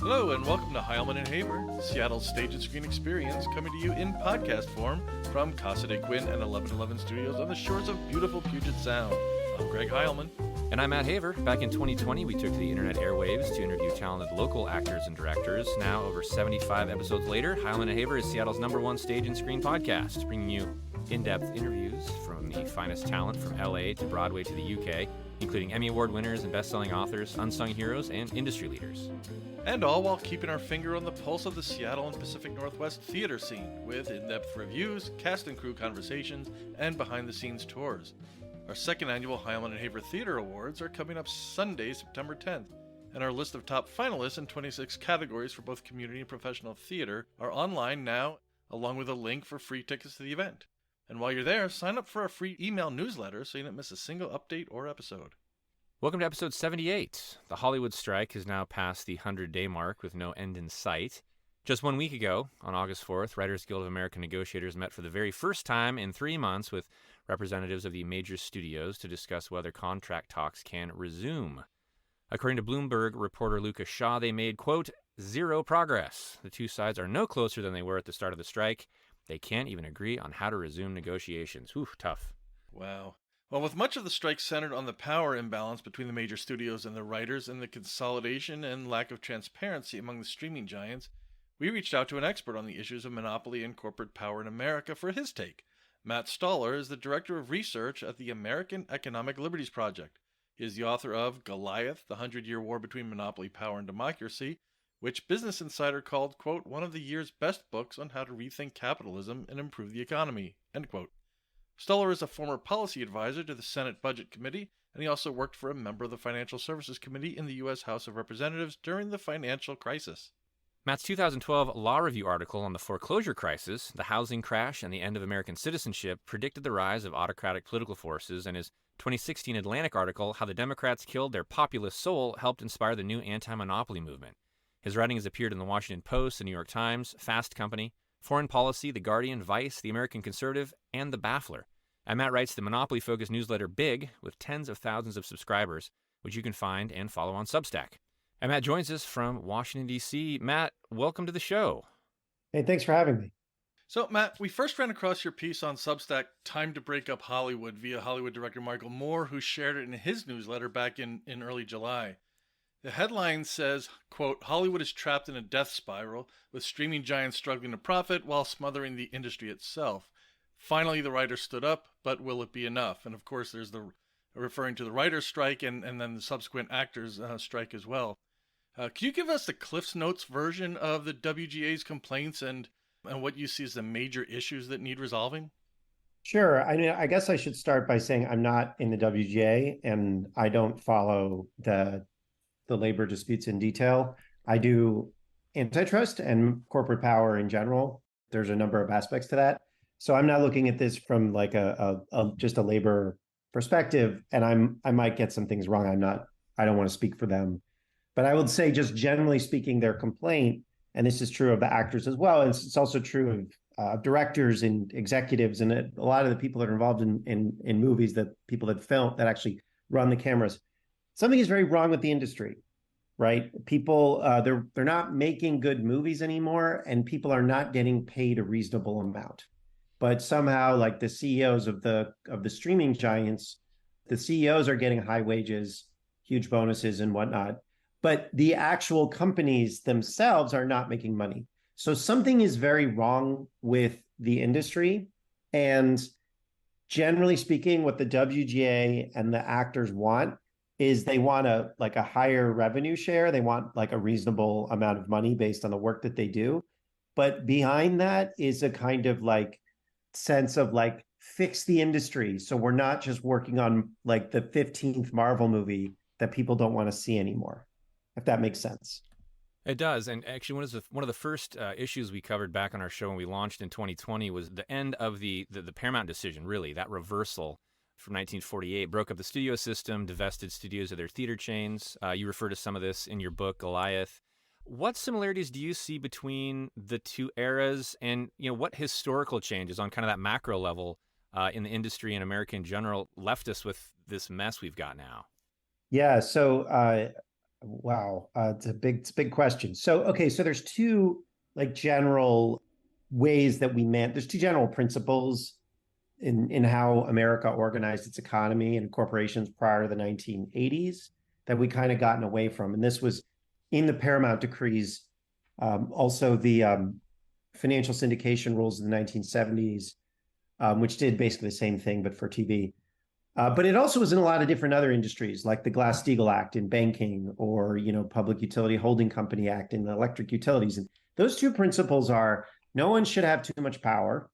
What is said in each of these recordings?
Hello and welcome to Heilman and Haver, Seattle's stage and screen experience, coming to you in podcast form from Casa de Quinn and 1111 Studios on the shores of beautiful Puget Sound. I'm Greg Heilman. And I'm Matt Haver. Back in 2020, we took to the internet airwaves to interview talented local actors and directors. Now, over 75 episodes later, Heilman and Haver is Seattle's #1 stage and screen podcast, bringing you in-depth interviews from the finest talent from LA to Broadway to the UK, including Emmy Award winners and best-selling authors, unsung heroes, and industry leaders. And all while keeping our finger on the pulse of the Seattle and Pacific Northwest theater scene, with in-depth reviews, cast and crew conversations, and behind-the-scenes tours. Our second annual Heilman and Haver Theater Awards are coming up Sunday, September 10th, and our list of top finalists in 26 categories for both community and professional theater are online now, along with a link for free tickets to the event. And while you're there, sign up for our free email newsletter so you don't miss a single update or episode. Welcome to episode 78. The Hollywood strike has now passed the 100-day mark with no end in sight. Just 1 week ago, on August 4th, Writers Guild of American negotiators met for the very first time in 3 months with representatives of the major studios to discuss whether contract talks can resume. According to Bloomberg reporter Lucas Shaw, they made, quote, zero progress. The two sides are no closer than they were at the start of the strike. They can't even agree on how to resume negotiations. Whew, tough. Wow. Well, with much of the strike centered on the power imbalance between the major studios and the writers and the consolidation and lack of transparency among the streaming giants, we reached out to an expert on the issues of monopoly and corporate power in America for his take. Matt Stoller is the Director of Research at the American Economic Liberties Project. He is the author of Goliath, the 100-Year War Between Monopoly, Power, and Democracy, which Business Insider called, quote, one of the year's best books on how to rethink capitalism and improve the economy, end quote. Stoller is a former policy advisor to the Senate Budget Committee, and he also worked for a member of the Financial Services Committee in the U.S. House of Representatives during the financial crisis. Matt's 2012 Law Review article on the foreclosure crisis, the housing crash, and the end of American citizenship predicted the rise of autocratic political forces, and his 2016 Atlantic article, How the Democrats Killed Their Populist Soul, helped inspire the new anti-monopoly movement. His writing has appeared in the Washington Post, the New York Times, Fast Company, Foreign Policy, The Guardian, Vice, The American Conservative, and The Baffler. And Matt writes the Monopoly-focused newsletter Big, with tens of thousands of subscribers, which you can find and follow on Substack. And Matt joins us from Washington, D.C. Matt, welcome to the show. Hey, thanks for having me. So, Matt, we first ran across your piece on Substack, Time to Break Up Hollywood, via Hollywood director Michael Moore, who shared it in his newsletter back in early July. The headline says, quote, Hollywood is trapped in a death spiral, with streaming giants struggling to profit while smothering the industry itself. Finally, the writers stood up, but will it be enough? And of course, there's the referring to the writers' strike and then the subsequent actors' strike as well. Can you give us the Cliff's Notes version of the WGA's complaints and what you see as the major issues that need resolving? Sure. I guess I should start by saying I'm not in the WGA and I don't follow the labor disputes in detail. I do antitrust and corporate power in general. There's a number of aspects to that. So I'm not looking at this from like just a labor perspective, and I might get some things wrong. I don't want to speak for them. But I would say, just generally speaking, their complaint, and this is true of the actors as well, and it's also true of directors and executives and a lot of the people that are involved in movies, that people that film, that actually run the cameras. Something is very wrong with the industry, right? People, they're not making good movies anymore, and people are not getting paid a reasonable amount. But somehow, like the CEOs of the streaming giants, the CEOs are getting high wages, huge bonuses and whatnot. But the actual companies themselves are not making money. So something is very wrong with the industry. And generally speaking, what the WGA and the actors want is they want a higher revenue share. They want like a reasonable amount of money based on the work that they do. But behind that is a kind of like sense of like, fix the industry. So we're not just working on like the 15th Marvel movie that people don't want to see anymore, if that makes sense. It does. And actually, one of the first issues we covered back on our show when we launched in 2020 was the end of the Paramount decision, really. That reversal from 1948 broke up the studio system, divested studios of their theater chains. You refer to some of this in your book, Goliath. What similarities do you see between the two eras, and what historical changes on kind of that macro level in the industry and America in general left us with this mess we've got now? Yeah, so Wow, it's a big question. So, okay, so there's two like general ways that there's two general principles in how America organized its economy and corporations prior to the 1980s that we kind of gotten away from. And this was in the Paramount decrees, also the financial syndication rules in the 1970s, which did basically the same thing but for TV. But it also was in a lot of different other industries, like the Glass-Steagall Act in banking, or Public Utility Holding Company Act in the electric utilities. And those two principles are: no one should have too much power,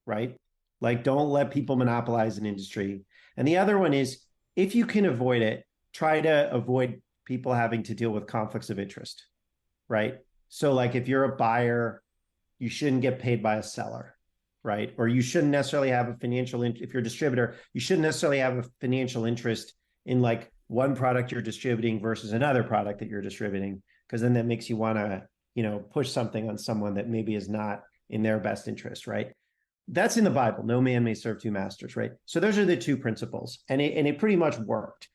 right? Like, don't let people monopolize an industry. And the other one is, if you can avoid it, try to avoid people having to deal with conflicts of interest, right? So, like, if you're a buyer, you shouldn't get paid by a seller, right? Or you shouldn't necessarily have a if you're a distributor, you shouldn't necessarily have a financial interest in like one product you're distributing versus another product that you're distributing, because then that makes you want to, push something on someone that maybe is not in their best interest, right? That's in the Bible. No man may serve two masters, right? So those are the two principles, and it pretty much worked.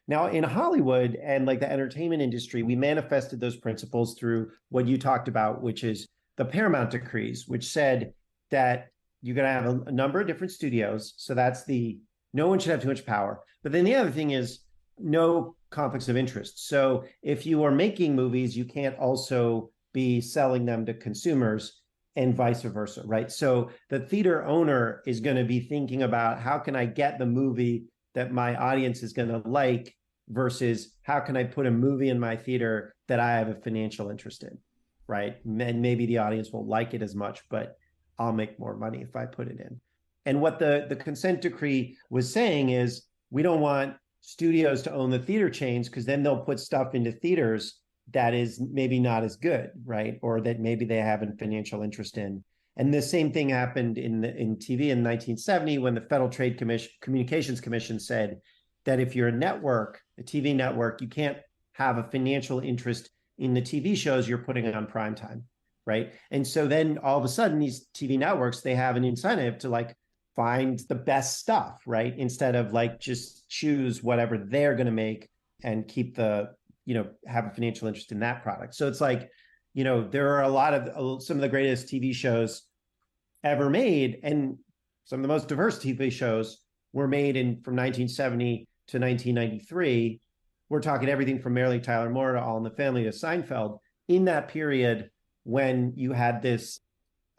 Now, in Hollywood and like the entertainment industry, we manifested those principles through what you talked about, which is the Paramount decrees, which said that you're going to have a number of different studios. So that's the no one should have too much power. But then the other thing is no conflicts of interest. So if you are making movies, you can't also be selling them to consumers and vice versa, right? So the theater owner is going to be thinking about, how can I get the movie that my audience is going to like, versus how can I put a movie in my theater that I have a financial interest in, right? And maybe the audience won't like it as much, but I'll make more money if I put it in. And what the consent decree was saying is, we don't want studios to own the theater chains, because then they'll put stuff into theaters that is maybe not as good, right? Or that maybe they have a financial interest in. And the same thing happened in TV in 1970, when the Federal Trade Communications Commission said that if you're a TV network, you can't have a financial interest in the TV shows you're putting on primetime, right? And so then all of a sudden, these TV networks, they have an incentive to like find the best stuff, right? Instead of like just choose whatever they're going to make and keep have a financial interest in that product. So it's like, there are a lot of some of the greatest TV shows ever made, and some of the most diverse TV shows were made from 1970 to 1993. We're talking everything from Mary Tyler Moore to All in the Family to Seinfeld. In that period, when you had these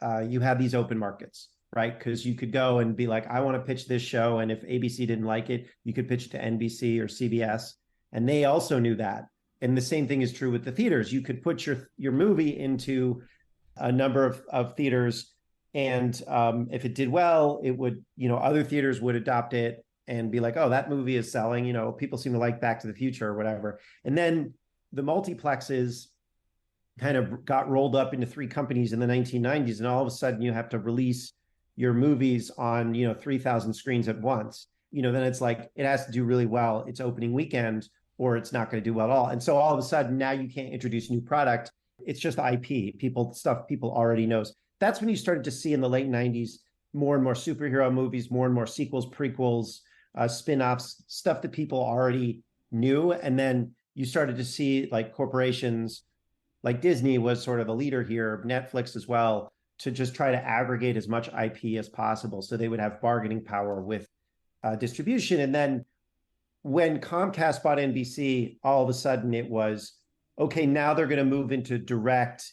open markets, right? Because you could go and be like, I want to pitch this show, and if ABC didn't like it, you could pitch it to NBC or CBS, and they also knew that. And the same thing is true with the theaters. You could put your movie into a number of theaters, and if it did well, it would, other theaters would adopt it and be like, oh, that movie is selling. People seem to like Back to the Future or whatever. And then the multiplexes kind of got rolled up into three companies in the 1990s, and all of a sudden you have to release your movies on 3,000 screens at once. Then it's like, it has to do really well its opening weekend, or it's not going to do well at all. And so all of a sudden now you can't introduce new product. It's just IP, stuff people already knows. That's when you started to see in the late 90s more and more superhero movies, more and more sequels, prequels, spin-offs, stuff that people already knew. And then you started to see like corporations like Disney was sort of the leader here, Netflix as well, to just try to aggregate as much IP as possible so they would have bargaining power with distribution. And then when Comcast bought NBC, all of a sudden it was, okay, now they're going to move into direct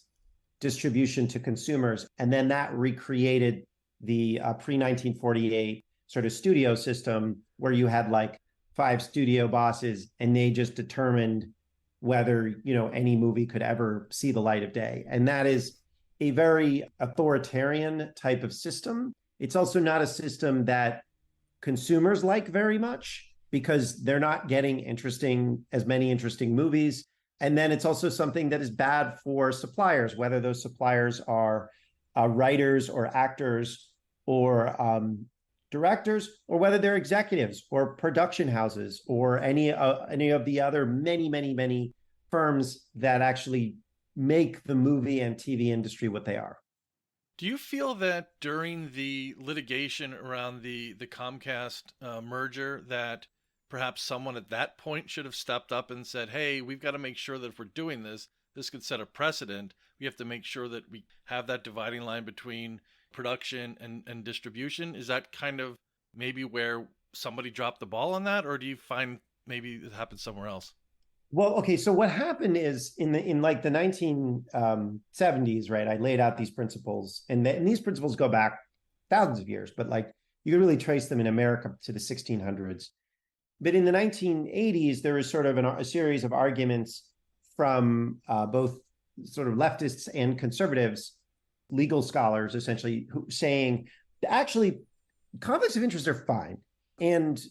distribution to consumers. And then that recreated the pre-1948 sort of studio system, where you had like 5 studio bosses, and they just determined whether any movie could ever see the light of day. And that is a very authoritarian type of system. It's also not a system that consumers like very much, because they're not getting as many interesting movies. And then it's also something that is bad for suppliers, whether those suppliers are writers or actors or directors, or whether they're executives or production houses or any of the other many firms that actually make the movie and TV industry what they are. Do you feel that during the litigation around the Comcast merger, that perhaps someone at that point should have stepped up and said, hey, we've got to make sure that if we're doing this, this could set a precedent. We have to make sure that we have that dividing line between production and distribution. Is that kind of maybe where somebody dropped the ball on that, or do you find maybe it happened somewhere else? Well, okay. So what happened is in like the 1970s, right? I laid out these principles, and these principles go back thousands of years, but like you can really trace them in America to the 1600s. But in the 1980s, there was sort of a series of arguments from both sort of leftists and conservatives, legal scholars, essentially, who saying actually conflicts of interest are fine, and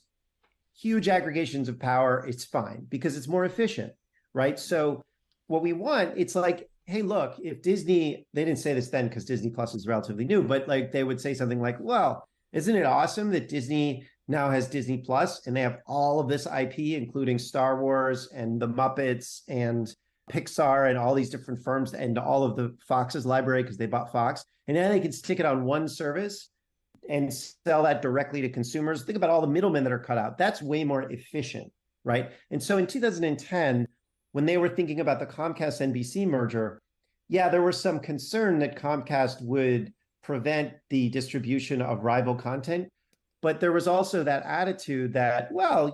huge aggregations of power, it's fine because it's more efficient, right? So what we want, it's like, hey, look, if Disney, they didn't say this then because Disney Plus is relatively new, but like they would say something like, well, isn't it awesome that Disney now has Disney Plus and they have all of this IP, including Star Wars and the Muppets and Pixar and all these different firms and all of the Fox's library because they bought Fox. And now they can stick it on one service and sell that directly to consumers. Think about all the middlemen that are cut out. That's way more efficient, right? And so in 2010, when they were thinking about the Comcast NBC merger, yeah, there was some concern that Comcast would prevent the distribution of rival content. But there was also that attitude that, well,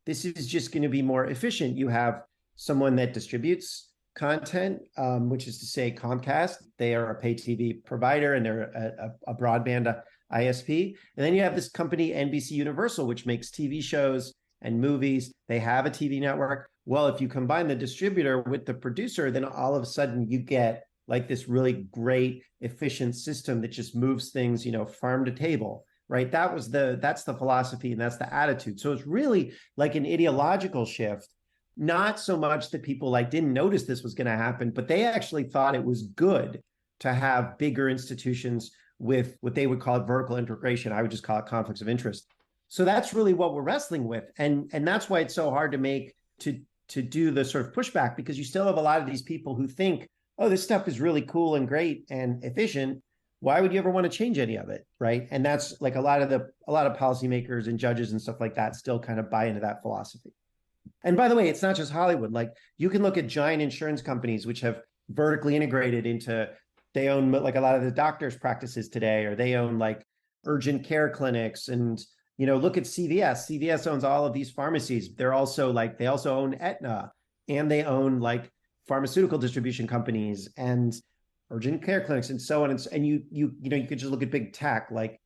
this is just going to be more efficient. You have someone that distributes content, which is to say Comcast. They are a pay TV provider and they're a broadband ISP. And then you have this company, NBC Universal, which makes TV shows and movies. They have a TV network. Well, if you combine the distributor with the producer, then all of a sudden you get like this really great, efficient system that just moves things, farm to table, right? That's the philosophy and that's the attitude. So it's really like an ideological shift. Not so much that people like didn't notice this was going to happen, but they actually thought it was good to have bigger institutions with what they would call it vertical integration. I would just call it conflicts of interest. So that's really what we're wrestling with. And that's why it's so hard to do the sort of pushback, because you still have a lot of these people who think, oh, this stuff is really cool and great and efficient. Why would you ever want to change any of it? Right. And that's like a lot of policymakers and judges and stuff like that still kind of buy into that philosophy. And by the way, it's not just Hollywood. Like you can look at giant insurance companies which have vertically integrated into, they own like a lot of the doctors' practices today, or they own like urgent care clinics. And, look at CVS. CVS owns all of these pharmacies. They also own Aetna, and they own like pharmaceutical distribution companies and urgent care clinics and so on. And you could just look at big tech, like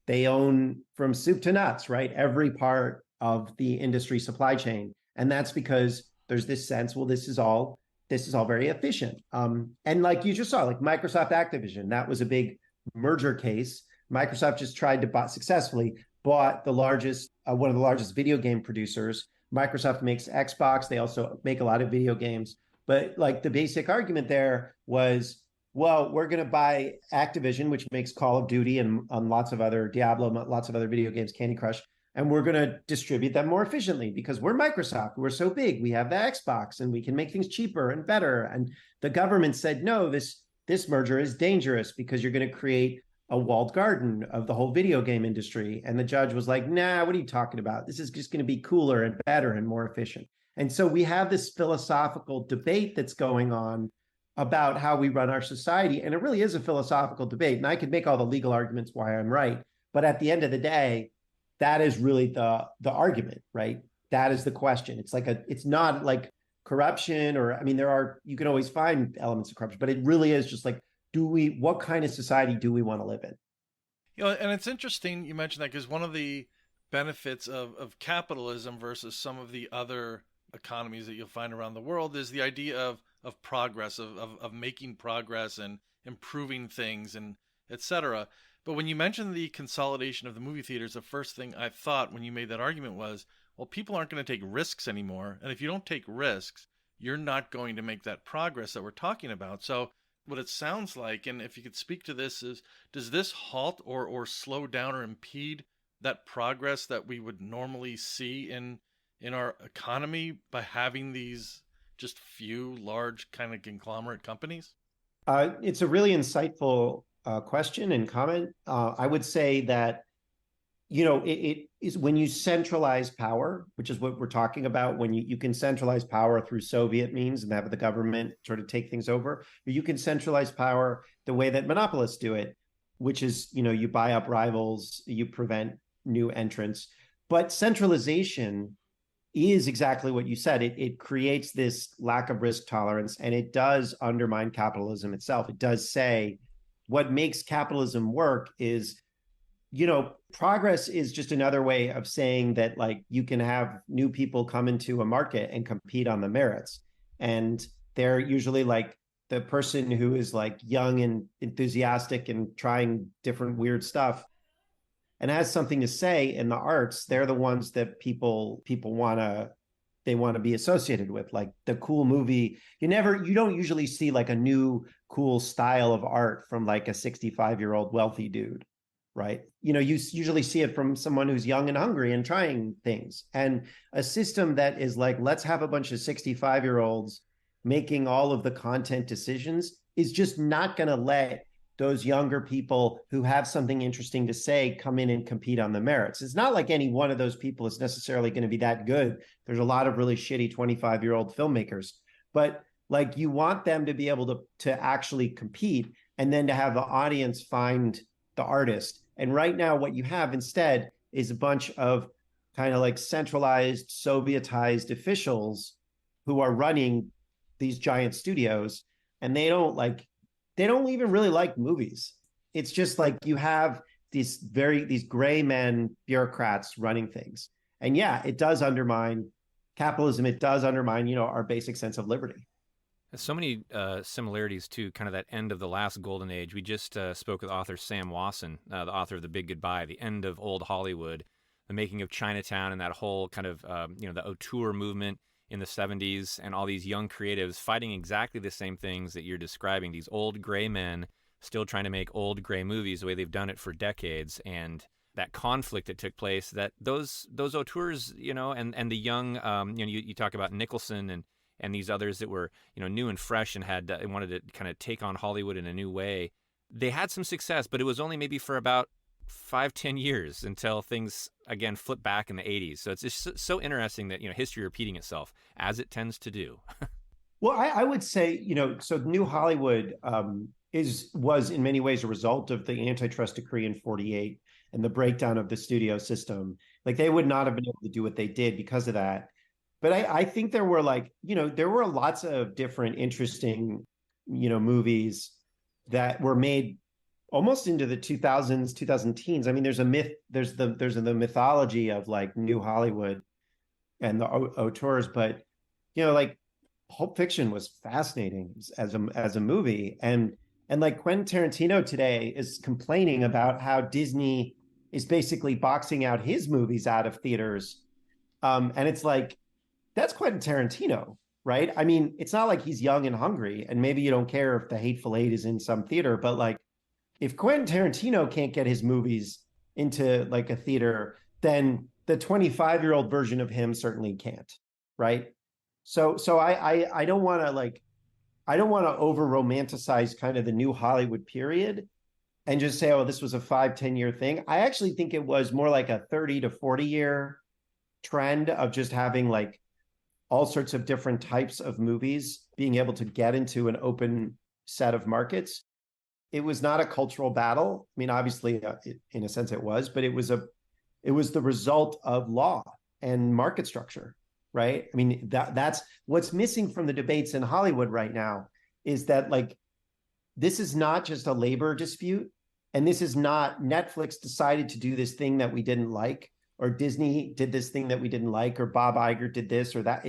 they own from soup to nuts, right? Every part of the industry supply chain. And that's because there's this sense, well, this is all very efficient. And like you just saw, like Microsoft Activision, that was a big merger case. Microsoft just tried to successfully bought one of the largest video game producers. Microsoft makes Xbox. They also make a lot of video games. But like the basic argument there was, well, we're going to buy Activision, which makes Call of Duty and lots of other Diablo, lots of other video games, Candy Crush, and we're going to distribute them more efficiently because we're Microsoft. We're so big. We have the Xbox and we can make things cheaper and better. And the government said, no, this merger is dangerous because you're going to create a walled garden of the whole video game industry. And the judge was like, nah, what are you talking about? This is just going to be cooler and better and more efficient. And so we have this philosophical debate that's going on about how we run our society. And it really is a philosophical debate. And I could make all the legal arguments why I'm right. But at the end of the day, that is really the argument, right? That is the question. It's not like corruption, or, I mean, you can always find elements of corruption, but it really is just like, what kind of society do we want to live in? And it's interesting you mentioned that, because one of the benefits of capitalism versus some of the other economies that you'll find around the world is the idea of progress, of making progress and improving things and etc. But when you mentioned the consolidation of the movie theaters, the first thing I thought when you made that argument was, well, people aren't going to take risks anymore. And if you don't take risks, you're not going to make that progress that we're talking about. So what it sounds like, and if you could speak to this, is does this halt or slow down or impede that progress that we would normally see in our economy by having these just few large kind of conglomerate companies? It's a really insightful question and comment. I would say that, it is when you centralize power, which is what we're talking about, when you can centralize power through Soviet means and have the government sort of take things over, or you can centralize power the way that monopolists do it, which is, you buy up rivals, you prevent new entrants. But centralization is exactly what you said. It creates this lack of risk tolerance, and it does undermine capitalism itself. It does say what makes capitalism work is, progress is just another way of saying that, like, you can have new people come into a market and compete on the merits. And they're usually like the person who is like young and enthusiastic and trying different weird stuff and has something to say in the arts. They're the ones that people want to be associated with, like the cool movie. You don't usually see like a new cool style of art from like a 65-year-old wealthy dude, right? You usually see it from someone who's young and hungry and trying things. And a system that is like, let's have a bunch of 65-year-olds making all of the content decisions is just not going to let those younger people who have something interesting to say come in and compete on the merits. It's not like any one of those people is necessarily going to be that good. There's a lot of really shitty 25-year-old filmmakers, but like, you want them to be able to actually compete, and then to have the audience find the artist. And right now what you have instead is a bunch of kind of like centralized Sovietized officials who are running these giant studios, and they don't even really like movies. It's just like you have these gray men bureaucrats running things. And yeah, it does undermine capitalism. It does undermine, our basic sense of liberty. So many similarities to kind of that end of the last golden age. We just spoke with author Sam Wasson, the author of The Big Goodbye, the end of old Hollywood, the making of Chinatown, and that whole kind of, the auteur movement in the 70s, and all these young creatives fighting exactly the same things that you're describing, these old gray men still trying to make old gray movies the way they've done it for decades. And that conflict that took place, that those auteurs, and the young, you talk about Nicholson and these others that were, new and fresh and wanted to kind of take on Hollywood in a new way. They had some success, but it was only maybe for about 5-10 years until things again flipped back in the 80s. So it's just so interesting that, history repeating itself as it tends to do. Well, I would say, so New Hollywood was in many ways a result of the antitrust decree in 48 and the breakdown of the studio system. Like, they would not have been able to do what they did because of that. But I think there were there were lots of different interesting, movies that were made almost into the 2000s, 2000 teens. I mean, there's the mythology of like New Hollywood and the auteurs, but like Pulp Fiction was fascinating as a movie, and like Quentin Tarantino today is complaining about how Disney is basically boxing out his movies out of theaters, and it's like, that's Quentin Tarantino, right? I mean, it's not like he's young and hungry, and maybe you don't care if The Hateful Eight is in some theater, but like, if Quentin Tarantino can't get his movies into like a theater, then the 25-year-old version of him certainly can't, right? So I don't want to over romanticize kind of the New Hollywood period and just say, oh, this was a 5-10 year thing. I actually think it was more like a 30 to 40 year trend of just having like all sorts of different types of movies being able to get into an open set of markets. It was not a cultural battle. I mean, obviously, in a sense it was, but it was the result of law and market structure, right? I mean, that's what's missing from the debates in Hollywood right now, is that like, this is not just a labor dispute, and this is not Netflix decided to do this thing that we didn't like, or Disney did this thing that we didn't like, or Bob Iger did this or that.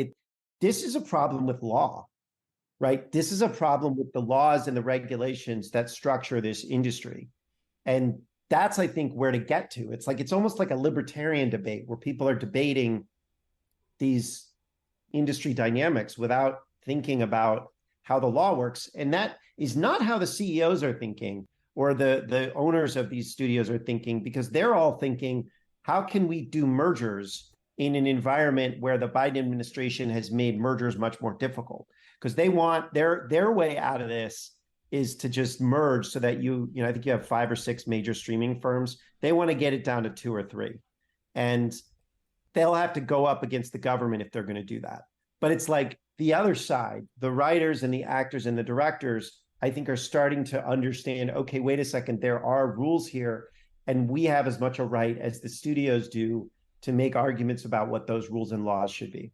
This is a problem with law, right? This is a problem with the laws and the regulations that structure this industry. And that's, I think, where to get to. It's like, it's almost like a libertarian debate where people are debating these industry dynamics without thinking about how the law works. And that is not how the CEOs are thinking, or the owners of these studios are thinking, because they're all thinking, how can we do mergers in an environment where the Biden administration has made mergers much more difficult? Because they want their way out of this is to just merge so that I think you have 5 or 6 major streaming firms. They want to get it down to 2 or 3. And they'll have to go up against the government if they're going to do that. But it's like the other side, the writers and the actors and the directors, I think are starting to understand, okay, wait a second, there are rules here, and we have as much a right as the studios do to make arguments about what those rules and laws should be.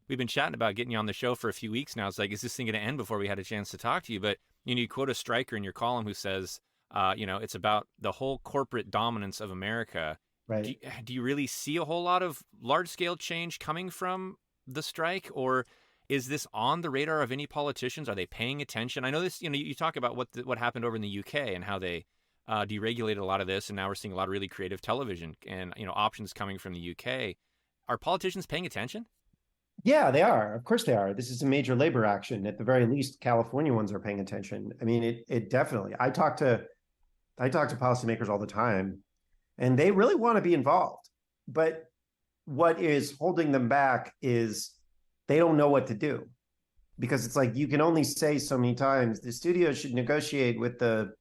We've been chatting about getting you on the show for a few weeks now. It's like, is this thing going to end before we had a chance to talk to you? But you quote a striker in your column who says, it's about the whole corporate dominance of America. Right. Do you really see a whole lot of large scale change coming from the strike, or is this on the radar of any politicians? Are they paying attention? I know this. You talk about what happened over in the UK and how they deregulated a lot of this, and now we're seeing a lot of really creative television and options coming from the UK. Are politicians paying attention? Yeah, they are. Of course they are. This is a major labor action. At the very least, California ones are paying attention. I mean, it definitely. I talk to policymakers all the time, and they really want to be involved. But what is holding them back is they don't know what to do, because it's like you can only say so many times the studio should negotiate with the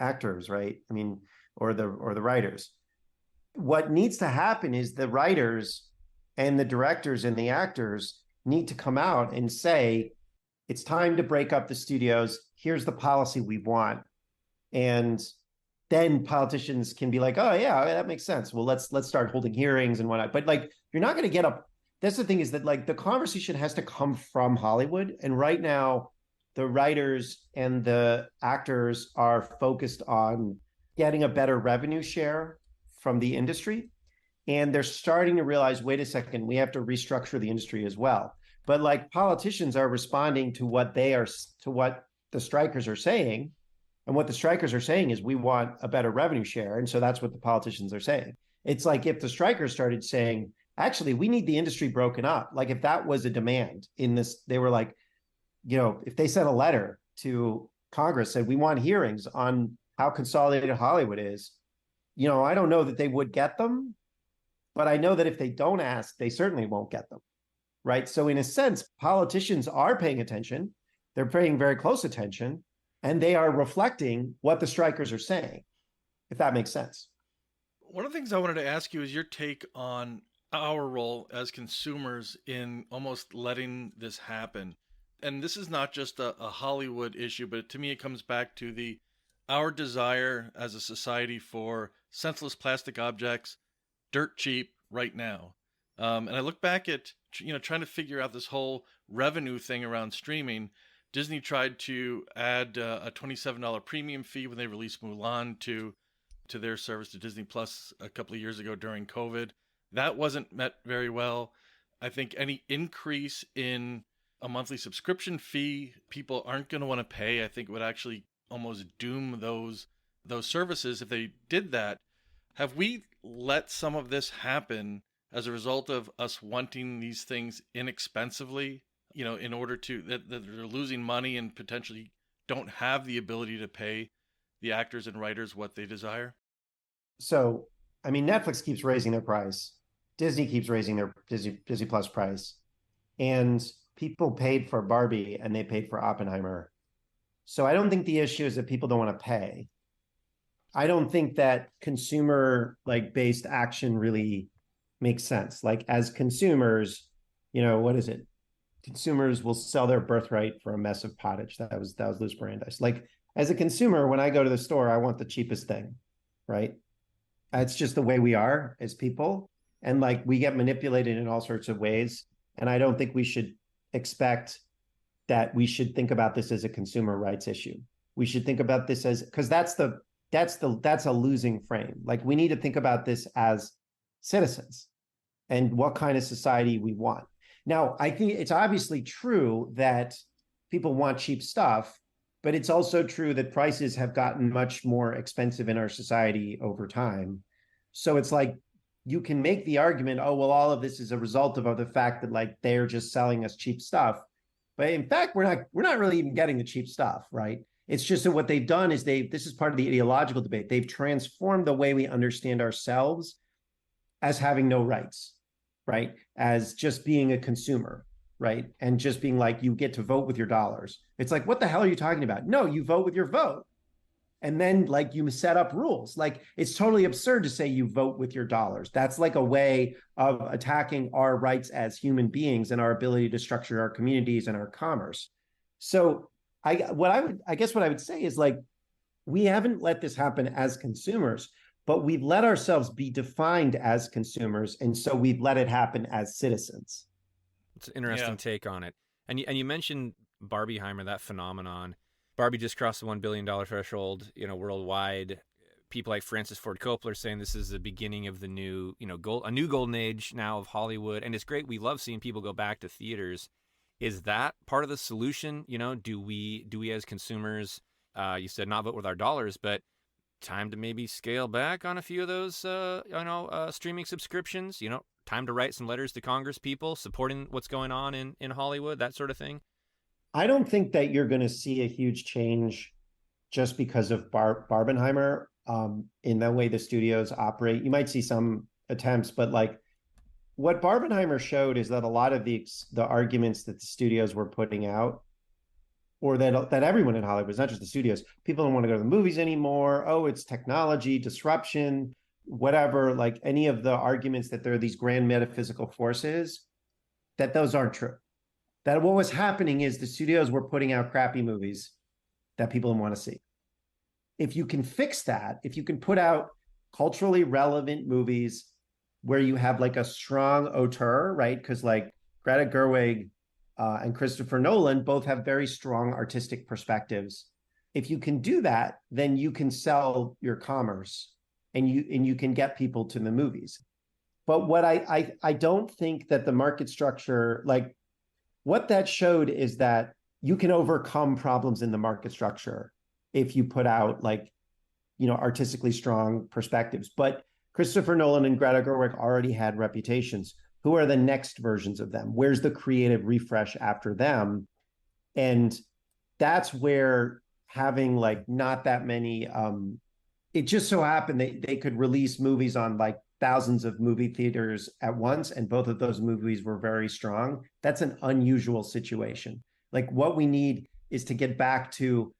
actors, right? I mean, or the writers. What needs to happen is the writers and the directors and the actors need to come out and say, it's time to break up the studios. Here's the policy we want. And then politicians can be like, oh yeah, that makes sense. Well, let's start holding hearings and whatnot. But like, you're not going to get up. That's the thing, is that like the conversation has to come from Hollywood. And right now, the writers and the actors are focused on getting a better revenue share from the industry. And they're starting to realize, wait a second, we have to restructure the industry as well. But like politicians are responding to what the strikers are saying. And what the strikers are saying is, we want a better revenue share. And so that's what the politicians are saying. It's like if the strikers started saying, actually, we need the industry broken up. Like if that was a demand in this, they were like, if they sent a letter to Congress, said, we want hearings on how consolidated Hollywood is, I don't know that they would get them. But I know that if they don't ask, they certainly won't get them, right? So in a sense, politicians are paying attention. They're paying very close attention, and they are reflecting what the strikers are saying, if that makes sense. One of the things I wanted to ask you is your take on our role as consumers in almost letting this happen. And this is not just a Hollywood issue, but to me, it comes back to our desire as a society for senseless plastic objects, dirt cheap right now. And I look back at, trying to figure out this whole revenue thing around streaming. Disney tried to add a $27 premium fee when they released Mulan to their service, to Disney Plus, a couple of years ago during COVID. That wasn't met very well. I think any increase in a monthly subscription fee, people aren't going to want to pay. I think it would actually almost doom those services if they did that. Have we let some of this happen as a result of us wanting these things inexpensively, in order that they're losing money and potentially don't have the ability to pay the actors and writers what they desire? So, I mean, Netflix keeps raising their price. Disney keeps raising their Disney Plus price. And people paid for Barbie and they paid for Oppenheimer. So I don't think the issue is that people don't want to pay. I don't think that consumer based action really makes sense. Like as consumers, what is it? Consumers will sell their birthright for a mess of pottage. That was Louis Brandeis. Like as a consumer, when I go to the store, I want the cheapest thing, right? It's just the way we are as people. And like we get manipulated in all sorts of ways. And I don't think we should expect that we should think about this as a consumer rights issue. We should think about this as, because that's a losing frame. Like we need to think about this as citizens and what kind of society we want. Now, I think it's obviously true that people want cheap stuff, but it's also true that prices have gotten much more expensive in our society over time. So it's like you can make the argument, oh, well, all of this is a result of the fact that they're just selling us cheap stuff. But in fact, we're not really even getting the cheap stuff, right? It's just that what they've done is this is part of the ideological debate. They've transformed the way we understand ourselves as having no rights, right? As just being a consumer, right? And just being like, you get to vote with your dollars. It's like, what the hell are you talking about? No, you vote with your vote. And then like you set up rules. Like it's totally absurd to say you vote with your dollars. That's like a way of attacking our rights as human beings and our ability to structure our communities and our commerce. So I guess what I would say is like we haven't let this happen as consumers, but we've let ourselves be defined as consumers, and so we've let it happen as citizens. It's an interesting Yeah. take on it. And you mentioned Barbieheimer, that phenomenon. Barbie just crossed the $1 billion threshold, worldwide. People like Francis Ford Coppola are saying this is the beginning of the new, a new golden age now of Hollywood, and it's great. We love seeing people go back to theaters. Is that part of the solution? Do we as consumers, you said not vote with our dollars, but time to maybe scale back on a few of those, streaming subscriptions? Time to write some letters to Congress people supporting what's going on in Hollywood, that sort of thing. I don't think that you're going to see a huge change just because of Barbenheimer in the way the studios operate. You might see some attempts, but like what Barbenheimer showed is that a lot of the arguments that the studios were putting out, or that everyone in Hollywood, it's not just the studios, people don't want to go to the movies anymore. Oh, it's technology, disruption, whatever. Like any of the arguments that there are these grand metaphysical forces, that those aren't true. That what was happening is the studios were putting out crappy movies that people didn't want to see. If you can fix that, if you can put out culturally relevant movies where you have like a strong auteur, right? Because like Greta Gerwig and Christopher Nolan both have very strong artistic perspectives. If you can do that, then you can sell your commerce and you can get people to the movies. But what I don't think that the market structure, like what that showed is that you can overcome problems in the market structure if you put out like, artistically strong perspectives. But Christopher Nolan and Greta Gerwig already had reputations. Who are the next versions of them? Where's the creative refresh after them? And that's where having like not that many, it just so happened they could release movies on like thousands of movie theaters at once, and both of those movies were very strong. That's an unusual situation. Like what we need is to get back to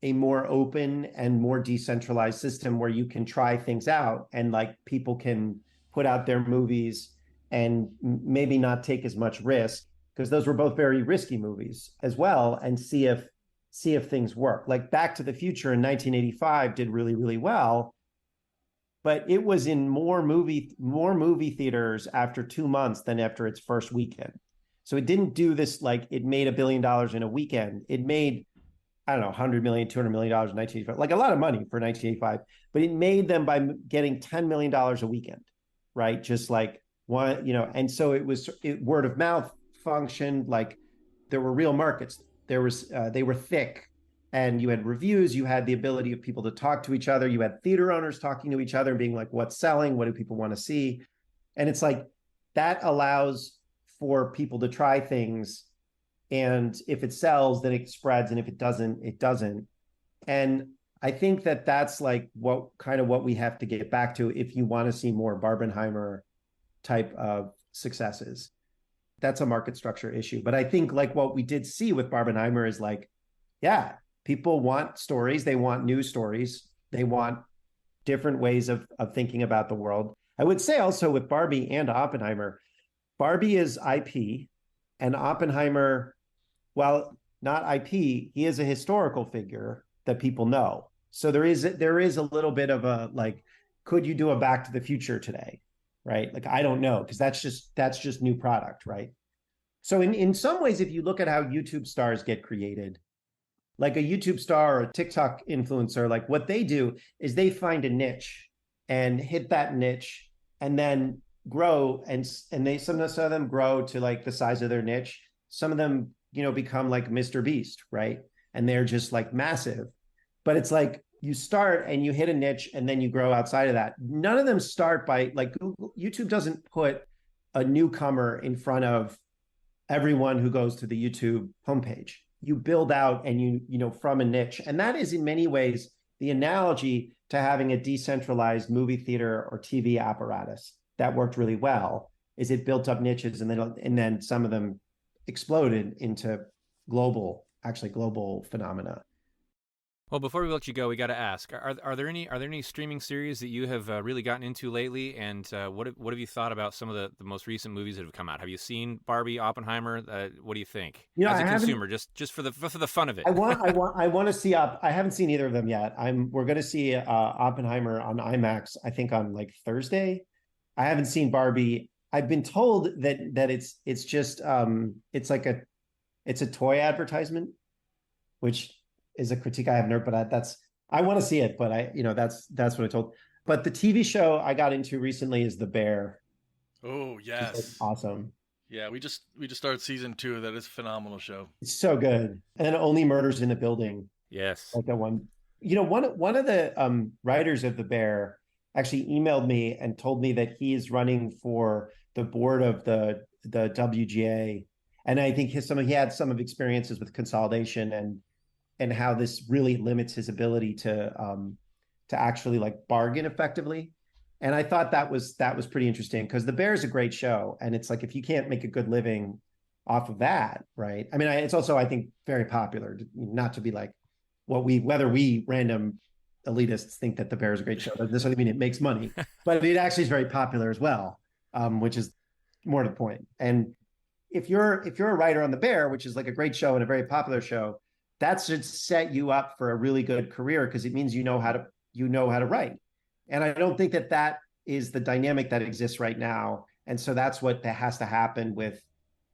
a more open and more decentralized system where you can try things out and like people can put out their movies and maybe not take as much risk, because those were both very risky movies as well, and see if things work. Like Back to the Future in 1985 did really, really well, but it was in more movie theaters after 2 months than after its first weekend. So it didn't do this like it made $1 billion in a weekend. It made, I don't know, 100 million, $200 million in 1985, like a lot of money for 1985, but it made them by getting $10 million a weekend, right? Just like one, and so word of mouth functioned. Like there were real markets. They were thick, and you had reviews. You had the ability of people to talk to each other. You had theater owners talking to each other and being like, what's selling? What do people want to see? And it's like that allows for people to try things. And if it sells, then it spreads. And if it doesn't, it doesn't. And I think that that's like what we have to get back to if you want to see more Barbenheimer type of successes. That's a market structure issue. But I think like what we did see with Barbenheimer is like, yeah, people want stories. They want new stories. They want different ways of thinking about the world. I would say also with Barbie and Oppenheimer, Barbie is IP, and Oppenheimer, while not IP, he is a historical figure that people know. So there is a little bit of a like, could you do a Back to the Future today? Right? Like I don't know, because that's just new product, right? So in some ways, if you look at how YouTube stars get created, like a YouTube star or a TikTok influencer, like what they do is they find a niche and hit that niche and then grow, and some of them grow to like the size of their niche. Some of them, become like Mr. Beast, right? And they're just like massive. But it's like you start and you hit a niche and then you grow outside of that. None of them start by like YouTube doesn't put a newcomer in front of everyone who goes to the YouTube homepage. You build out and from a niche. And that is in many ways the analogy to having a decentralized movie theater or TV apparatus that worked really well, is it built up niches, and then some of them exploded into actually global phenomena. Well, before we let you go, we got to ask: are there any streaming series that you have really gotten into lately? And what have you thought about some of the most recent movies that have come out? Have you seen Barbie, Oppenheimer? What do you think as I a haven't. consumer, just for the fun of it? I want to see up. I haven't seen either of them yet. We're going to see Oppenheimer on IMAX. I think on like Thursday. I haven't seen Barbie. I've been told that it's just it's a toy advertisement, which is a critique I have never. But I want to see it. But that's what I told. But the TV show I got into recently is The Bear. Oh It's yes. awesome. Yeah, we just started season 2. That is a phenomenal show. It's so good. And Only Murders in the Building. Yes. Like that one. One of the writers of The Bear actually emailed me and told me that he is running for the board of the WGA, and I think he had some of experiences with consolidation and how this really limits his ability to actually like bargain effectively. And I thought that was pretty interesting because The Bear is a great show, and it's like if you can't make a good living off of that, right? I mean, it's also I think very popular. Not to be like whether we random elitists think that The Bear is a great show doesn't necessarily mean it makes money, but it actually is very popular as well, which is more to the point. And if you're a writer on The Bear, which is like a great show and a very popular show, that should set you up for a really good career because it means you know how to write. And I don't think that is the dynamic that exists right now. And so that's what that has to happen with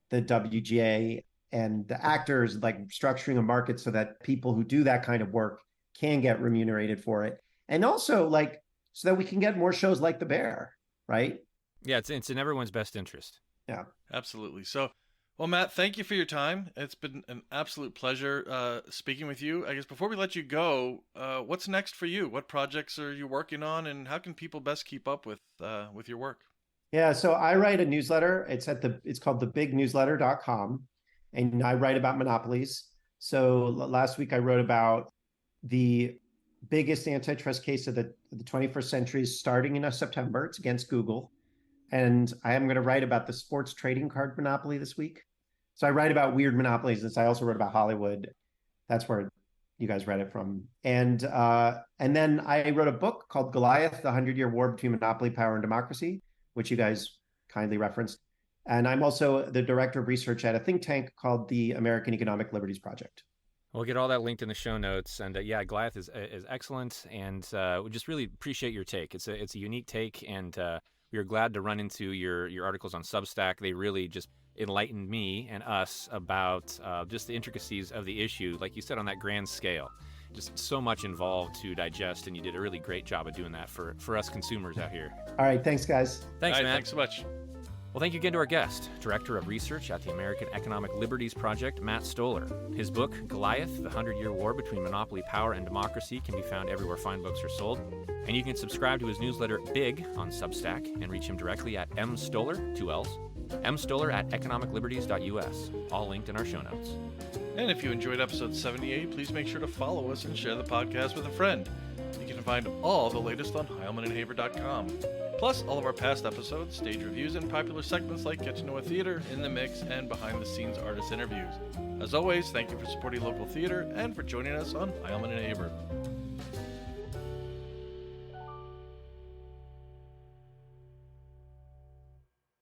the WGA and the actors, like structuring a market so that people who do that kind of work can get remunerated for it. And also like so that we can get more shows like The Bear, right? Yeah, it's in everyone's best interest. Yeah. Absolutely. So, well, Matt, thank you for your time. It's been an absolute pleasure speaking with you. I guess before we let you go, what's next for you? What projects are you working on, and how can people best keep up with your work? Yeah, so I write a newsletter. It's called thebignewsletter.com, and I write about monopolies. So last week I wrote about the biggest antitrust case of the 21st century starting in September. It's against Google. And I am going to write about the sports trading card monopoly this week. So I write about weird monopolies. And I also wrote about Hollywood. That's where you guys read it from. And then I wrote a book called Goliath, the 100-Year War Between Monopoly, Power, and Democracy, which you guys kindly referenced. And I'm also the director of research at a think tank called the American Economic Liberties Project. We'll get all that linked in the show notes. And yeah, Goliath is excellent, and we just really appreciate your take. It's a unique take, and we are glad to run into your articles on Substack. They really just enlightened me and us about just the intricacies of the issue, like you said, on that grand scale. Just so much involved to digest, and you did a really great job of doing that for us consumers out here. All right, thanks, guys. Thanks, All right, Matt. thanks so much. Well, thank you again to our guest, Director of Research at the American Economic Liberties Project, Matt Stoller. His book, Goliath, the 100-Year War Between Monopoly, Power, and Democracy, can be found everywhere fine books are sold. And you can subscribe to his newsletter, Big, on Substack, and reach him directly at mstoller, 2 L's, mstoller at economicliberties.us, all linked in our show notes. And if you enjoyed episode 78, please make sure to follow us and share the podcast with a friend. You can find all the latest on heilmanandhaber.com. Plus, all of our past episodes, stage reviews, and popular segments like Get to Know a Theater, In the Mix, and behind-the-scenes artist interviews. As always, thank you for supporting local theater and for joining us on Heilman and Haber.